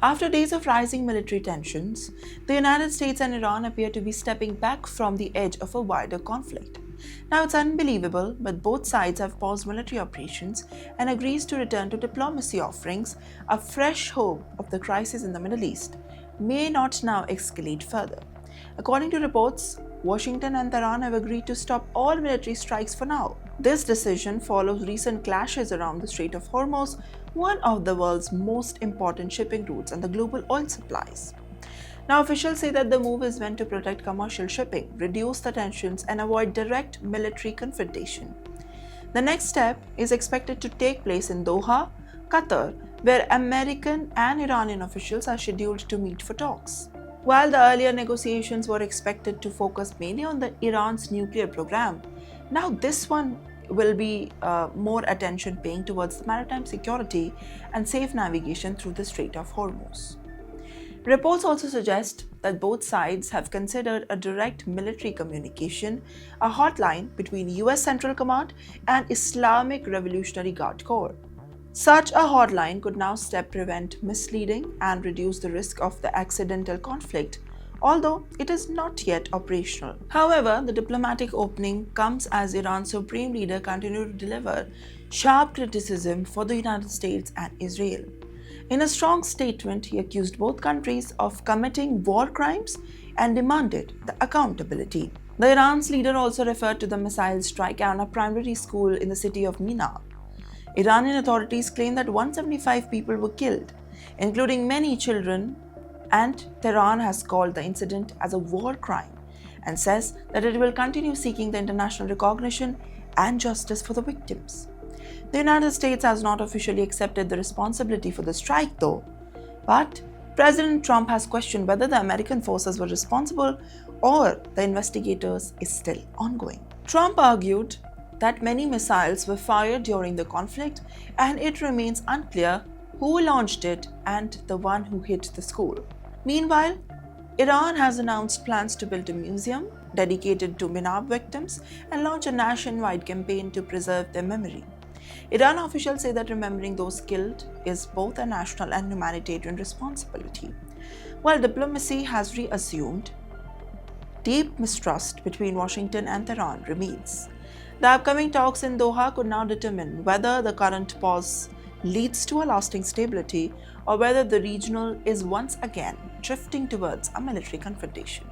After days of rising military tensions, the United States and Iran appear to be stepping back from the edge of a wider conflict. Now it's unbelievable, but both sides have paused military operations and agrees to return to diplomacy offerings a fresh hope of the crisis in the Middle East may not now escalate further. According to reports, Washington and Tehran have agreed to stop all military strikes for now. This decision follows recent clashes around the Strait of Hormuz, one of the world's most important shipping routes and the global oil supplies. Now, officials say that the move is meant to protect commercial shipping, reduce the tensions, and avoid direct military confrontation. The next step is expected to take place in Doha, Qatar, where American and Iranian officials are scheduled to meet for talks. While the earlier negotiations were expected to focus mainly on Iran's nuclear program, now this one will be more attention paying towards the maritime security and safe navigation through the Strait of Hormuz. Reports also suggest that both sides have considered a direct military communication, a hotline between US Central Command and Islamic Revolutionary Guard Corps. Such a hotline could now prevent misleading and reduce the risk of the accidental conflict, although it is not yet operational. However, the diplomatic opening comes as Iran's supreme leader continued to deliver sharp criticism for the United States and Israel. In a strong statement, he accused both countries of committing war crimes and demanded the accountability. The Iran's leader also referred to the missile strike on a primary school in the city of Mina. Iranian authorities claim that 175 people were killed, including many children, and Tehran has called the incident as a war crime and says that it will continue seeking the international recognition and justice for the victims. The United States has not officially accepted the responsibility for the strike, though, but President Trump has questioned whether the American forces were responsible or the investigators is still ongoing. Trump argued that many missiles were fired during the conflict and it remains unclear who launched it and the one who hit the school. Meanwhile, Iran has announced plans to build a museum dedicated to Minab victims and launch a nationwide campaign to preserve their memory. Iran officials say that remembering those killed is both a national and humanitarian responsibility. While diplomacy has reassumed, deep mistrust between Washington and Tehran remains. The upcoming talks in Doha could now determine whether the current pause leads to a lasting stability or whether the regional is once again drifting towards a military confrontation.